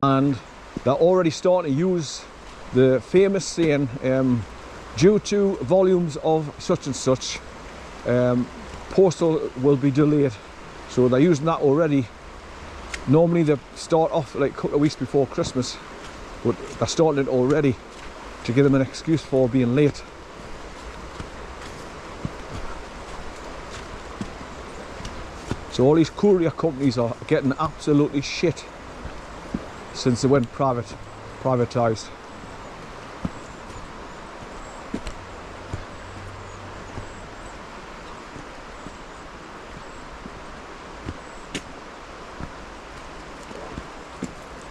and they're already starting to use the famous saying, due to volumes of such and such, postal will be delayed. So they're using that already. Normally they start off like a couple of weeks before Christmas, but they're starting it already to give them an excuse for being late. So all these courier companies are getting absolutely shit since they went privatised.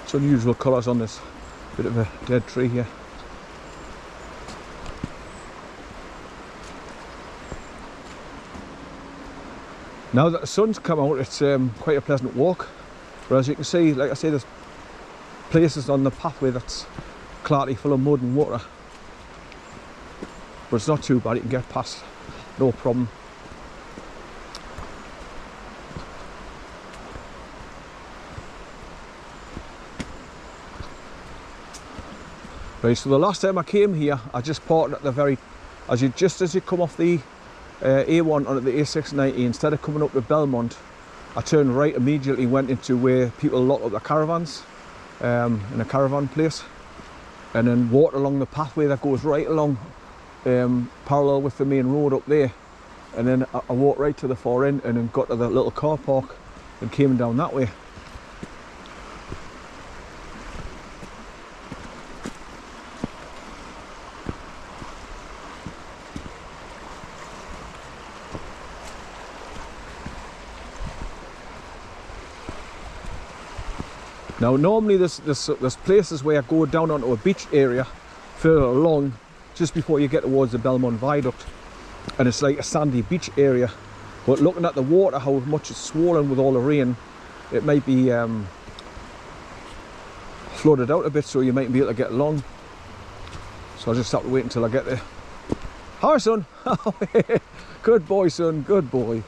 It's unusual colours on this bit of a dead tree here. Now that the sun's come out, it's quite a pleasant walk. But as you can see, like I say, there's places on the pathway that's clarity full of mud and water. But it's not too bad, you can get past, no problem. Right, so the last time I came here, I just parked at the very, just as you come off the A1 onto the A690, instead of coming up to Belmont, I turned right immediately and went into where people lock up their caravans, in a caravan place, and then walked along the pathway that goes right along parallel with the main road up there, and then I walked right to the far end and then got to the little car park and came down that way. Now normally there's places where I go down onto a beach area further along, just before you get towards the Belmont Viaduct, and it's like a sandy beach area. But looking at the water, how much it's swollen with all the rain, it might be flooded out a bit, so you might be able to get along. So I'll just have to wait until I get there. Hi son! Good boy son, good boy.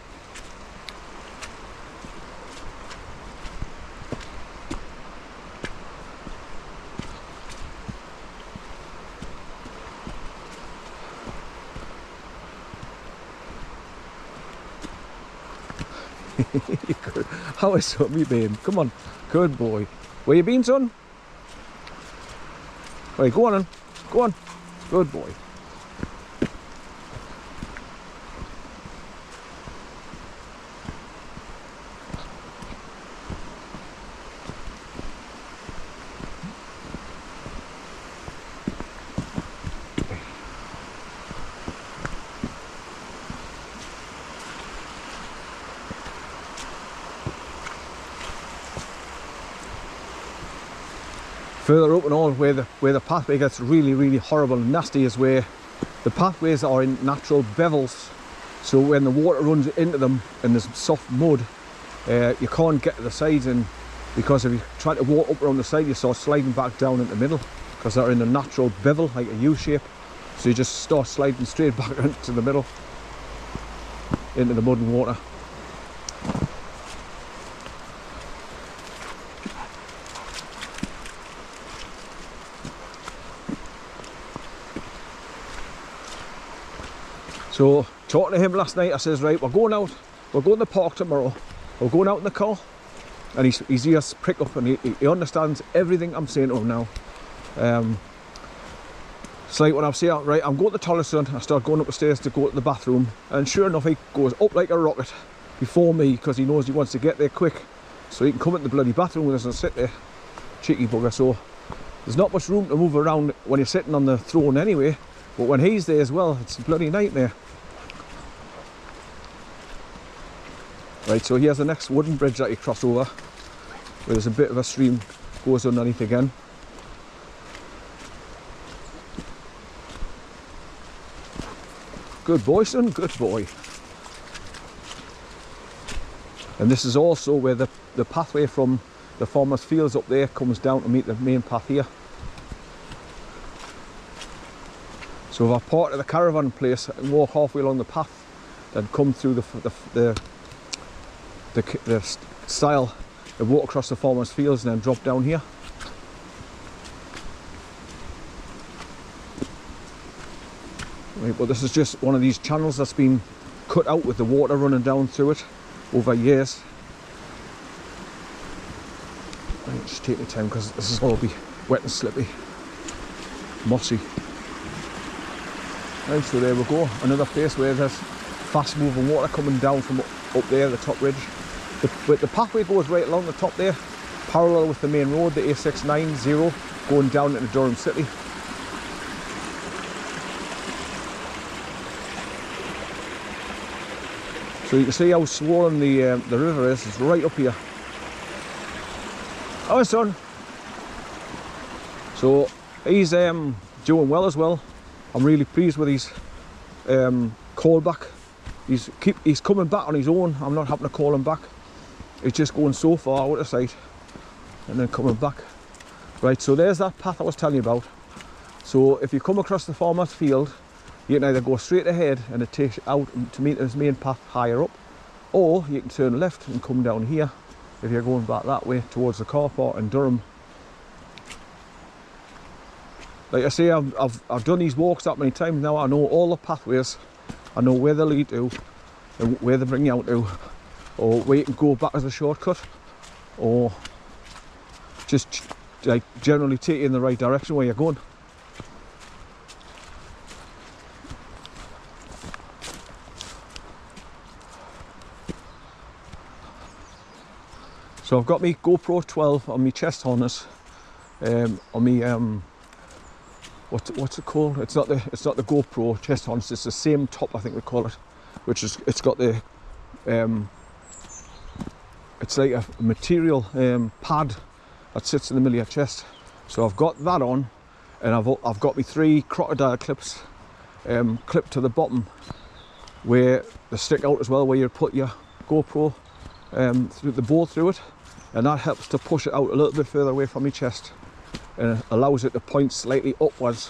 How is it, me babe? Come on, good boy. Where you been, son? Right, go on then. Go on. Good boy. Further up and all, where the pathway gets really horrible and nasty, is where the pathways are in natural bevels. So when the water runs into them and there's soft mud, you can't get to the sides, and because if you try to walk up around the side, you start sliding back down in the middle, because they're in a natural bevel, like a U shape. So you just start sliding straight back into the middle, into the mud and water. So talking to him last night, I says, right, we're going to the park tomorrow, we're going out in the car, and his ears prick up, and he understands everything I'm saying to him now. It's like when I'm saying, right, I'm going to the toilet, son, I start going up the stairs to go to the bathroom, and sure enough he goes up like a rocket before me, because he knows he wants to get there quick so he can come into the bloody bathroom with us and sit there. Cheeky bugger. So there's not much room to move around when you're sitting on the throne anyway, but when he's there as well, it's a bloody nightmare. Right, so here's the next wooden bridge that you cross over, where there's a bit of a stream goes underneath again. Good boy, son, good boy. And this is also where the pathway from the farmers' fields up there comes down to meet the main path here. So if I park at the caravan place and walk halfway along the path, then come through the stile and walk across the farmers' fields and then drop down here. Right, but this is just one of these channels that's been cut out with the water running down through it over years. Right, just take my time because this is all be wet and slippy, mossy. Right, so there we go, another place where there's fast moving water coming down from up there, the top ridge. The pathway goes right along the top there, parallel with the main road, the A690, going down into Durham City. So you can see how swollen the river is. It's right up here. Oh, son. So he's doing well as well. I'm really pleased with his callback. He's coming back on his own. I'm not having to call him back. He's just going so far out of sight and then coming back. Right, so there's that path I was telling you about. So if you come across the farmer's field, you can either go straight ahead and it takes you out to meet his main path higher up, or you can turn left and come down here if you're going back that way towards the car park in Durham. Like I say, I've done these walks that many times now. I know all the pathways. I know where they lead to and where they bring you out to, or where you can go back as a shortcut, or just like generally take you in the right direction where you're going. So I've got my GoPro 12 on my chest harness, on my what's it called? It's not the GoPro chest harness. It's the same top, I think we call it, which is it's got the it's like a material pad that sits in the middle of your chest. So I've got that on, and I've got my 3 crocodile clips clipped to the bottom where they stick out as well, where you put your GoPro through the bow through it, and that helps to push it out a little bit further away from my chest and it allows it to point slightly upwards.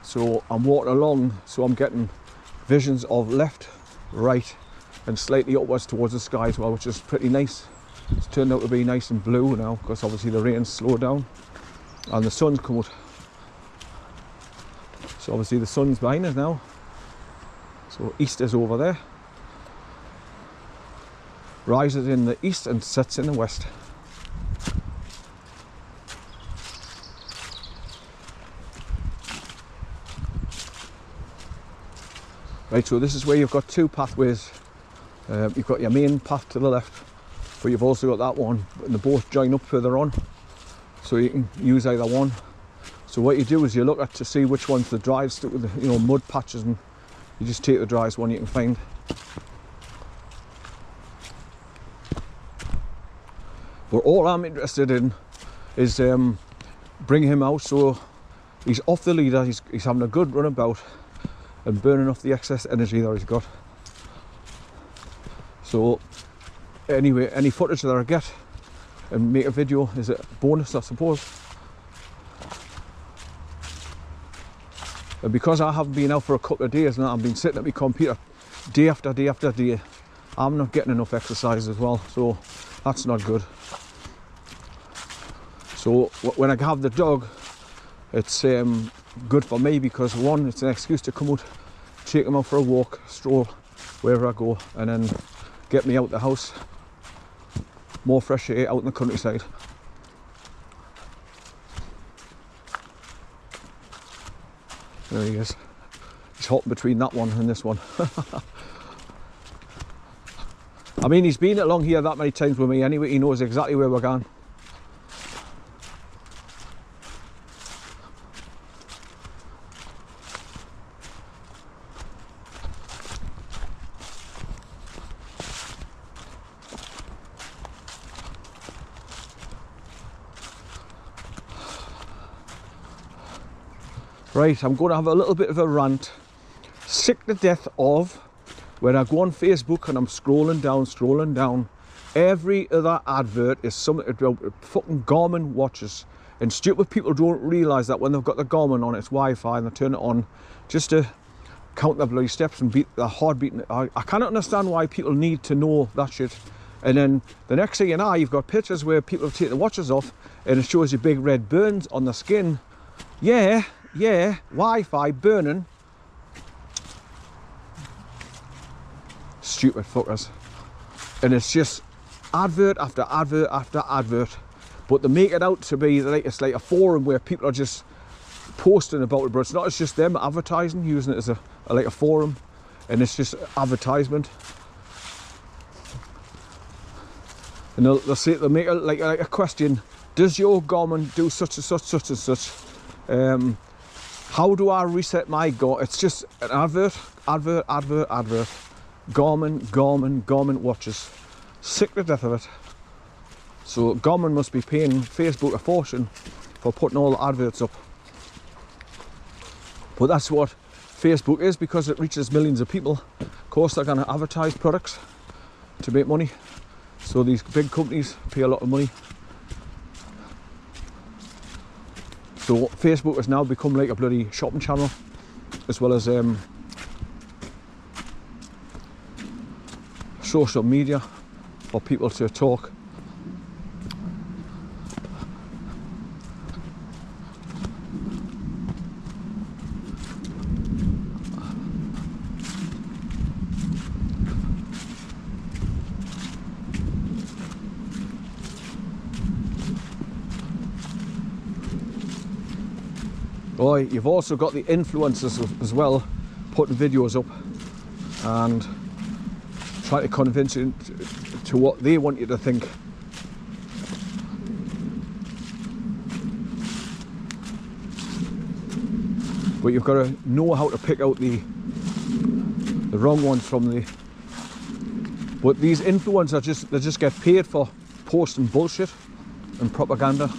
So I'm walking along, so I'm getting visions of left, right and slightly upwards towards the sky as well, which is pretty nice. It's turned out to be nice and blue now because obviously the rain's slowed down and the sun's come out. So obviously the sun's behind us now. So east is over there. Rises in the east and sets in the west. Right, so this is where you've got 2 pathways. You've got your main path to the left, but you've also got that one, and they both join up further on, so you can use either one. So what you do is you look at to see which one's the driest, you know, mud patches, and you just take the driest one you can find. But all I'm interested in is bringing him out so he's off the leader, he's having a good run about and burning off the excess energy that he's got. So anyway, any footage that I get and make a video is a bonus, I suppose. And because I haven't been out for a couple of days now, I've been sitting at my computer day after day after day, I'm not getting enough exercise as well, so that's not good. So when I have the dog, it's good for me because one, it's an excuse to come out, take him out for a walk, stroll wherever I go, and then get me out the house, more fresh air out in the countryside. There he is. He's hopping between that one and this one. I mean, he's been along here that many times with me anyway, he knows exactly where we're going. Right, I'm going to have a little bit of a rant. Sick to death of when I go on Facebook and I'm scrolling down, every other advert is something about fucking Garmin watches, and stupid people don't realise that when they've got the Garmin on, it's Wi-Fi, and they turn it on just to count their bloody steps and beat their heart beating. I cannot understand why people need to know that shit. And then the next thing you know, you've got pictures where people have taken the watches off and it shows you big red burns on the skin. Yeah, Wi-Fi burning. Stupid fuckers. And it's just advert after advert after advert. But they make it out to be like it's like a forum where people are just posting about it, but it's not. It's just them advertising, using it as a like a forum, and it's just advertisement. And they'll make it like a question: does your Garmin do such and such, such and such? How do I reset my Garmin? It's just an advert, advert, advert, advert. Garmin watches. Sick to death of it. So Garmin must be paying Facebook a fortune for putting all the adverts up. But that's what Facebook is, because it reaches millions of people. Of course they're going to advertise products to make money. So these big companies pay a lot of money. So Facebook has now become like a bloody shopping channel, as well as social media for people to talk. Oh, you've also got the influencers as well, putting videos up and trying to convince you to what they want you to think. But you've got to know how to pick out the wrong ones from the. But these influencers they just get paid for posting bullshit and propaganda.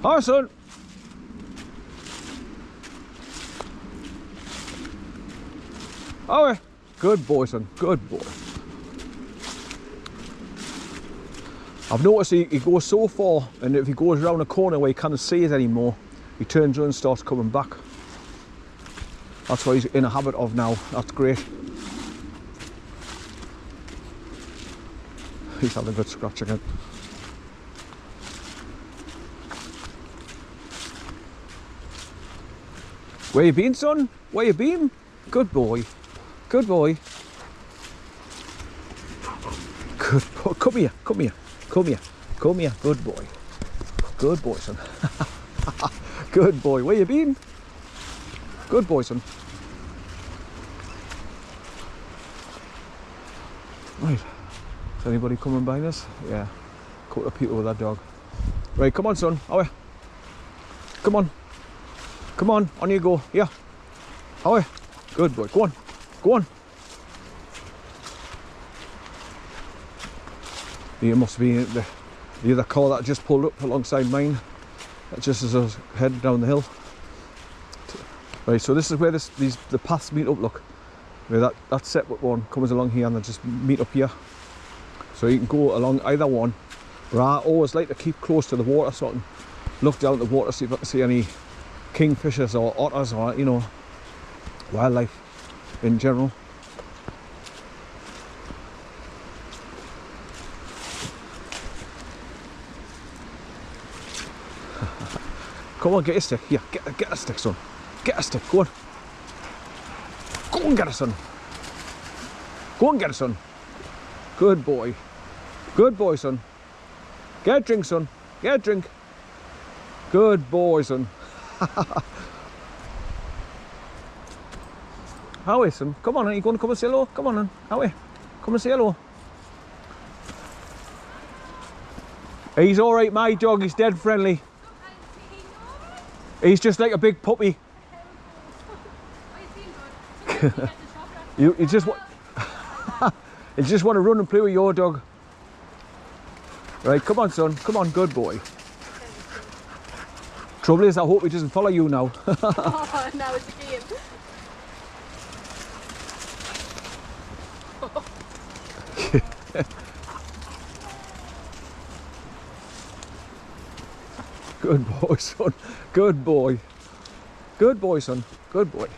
Hi, son. Oh, good boy, son. Good boy. I've noticed he goes so far, and if he goes around a corner where he can't see it anymore, he turns around and starts coming back. That's what he's in a habit of now. That's great. He's having a good scratch again. Where you been, son? Where you been? Good boy. Good boy. Good boy. Come here. Come here. Come here. Come here. Good boy. Good boy, son. Good boy. Where you been? Good boy, son. Right. Is anybody coming behind us? Yeah. A couple of people with that dog. Right, come on, son. Away. Come on. Come on you go. Yeah. Away. Good boy. Go on. Go on. It must be the other car that just pulled up alongside mine. Just as I was heading down the hill. Right, so this is where the paths meet up, look. Where that separate one comes along here and they just meet up here. So you can go along either one. But I always like to keep close to the water so I can look down the water, see if I can see any kingfishers or otters or, you know, wildlife in general. Come on, get a stick. Here, get a stick, son. Get a stick, go on. Go and get it, son. Go and get it, son. Good boy. Good boy, son. Get a drink, son. Get a drink. Good boy, son. Howie, son. Come on, are you going to come and say hello? Come on, then. Howie. Come and say hello. He's alright, my dog. He's dead friendly. He's just like a big puppy. you just want you just want to run and play with your dog. Right, come on, son. Come on, good boy. Trouble is, I hope he doesn't follow you now. Oh, now it's a game. Good boy, son. Good boy. Good boy, son. Good boy.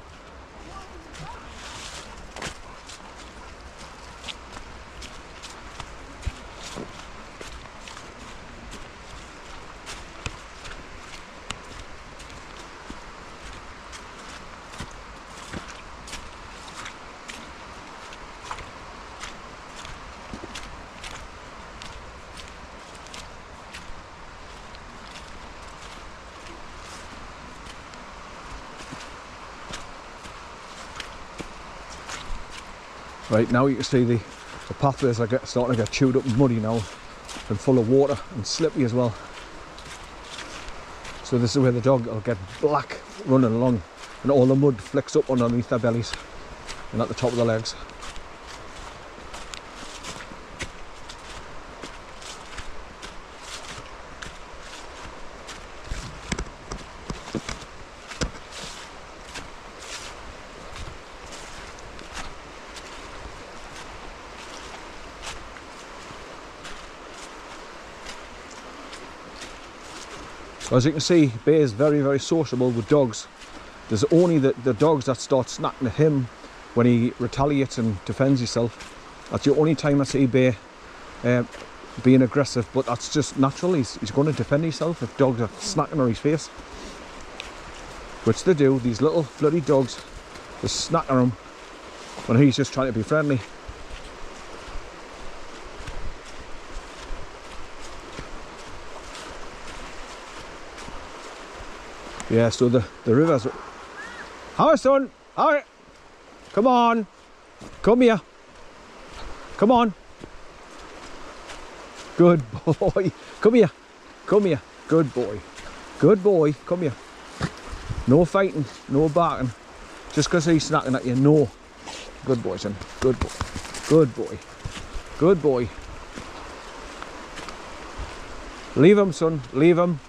Right, now you can see the pathways are starting to get chewed up and muddy now and full of water and slippy as well. So this is where the dog will get black running along and all the mud flicks up underneath their bellies and at the top of their legs. As you can see, Bay is very, very sociable with dogs. There's only the dogs that start snacking at him when he retaliates and defends himself. That's the only time I see Bay being aggressive, but that's just natural. He's going to defend himself if dogs are snacking on his face. Which they do, these little bloody dogs, they snack on him when he's just trying to be friendly. Yeah, so the river's... Hi son, hi! Come on! Come here! Come on! Good boy! Come here! Come here! Good boy! Good boy! Come here! No fighting, no barking. Just because he's snacking at you, no. Good boy, son. Good boy. Good boy. Good boy. Leave him, son. Leave him.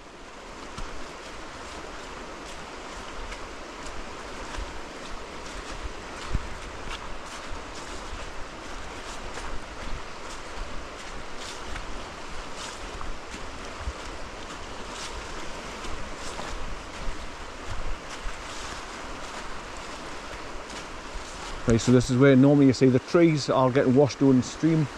Right, so this is where normally you see the trees are getting washed down the stream.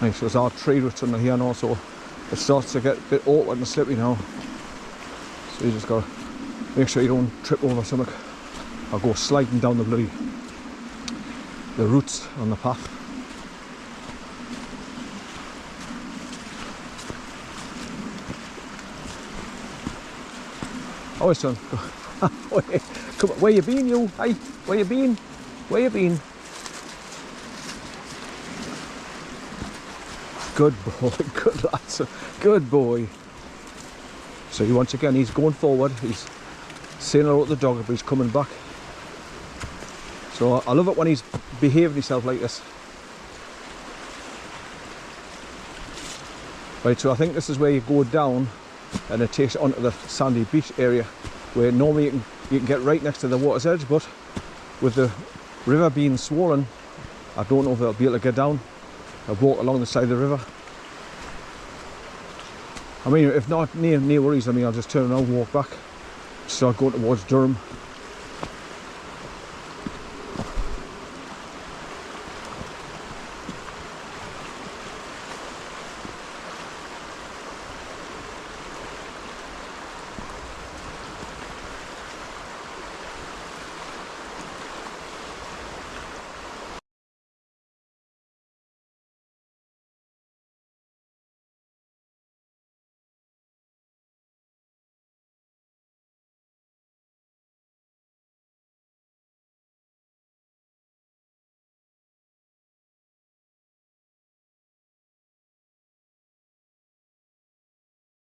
Right, so there's our tree roots under here, and also it starts to get a bit awkward and slippy now. So you just gotta make sure you don't trip over something or go sliding down the roots on the path. Oh, son. Come on, where you been, you? Hey, where you been? Where you been? Good boy, good lad, good boy. So once again, he's going forward, he's saying hello to the dog, but he's coming back. So I love it when he's behaving himself like this. Right, so I think this is where you go down and it takes it onto the sandy beach area, where normally you can get right next to the water's edge, but with the river being swollen, I don't know if they'll be able to get down. I'll walk along the side of the river. I mean, if not, near worries, I mean, I'll just turn around and walk back. Start going towards Durham.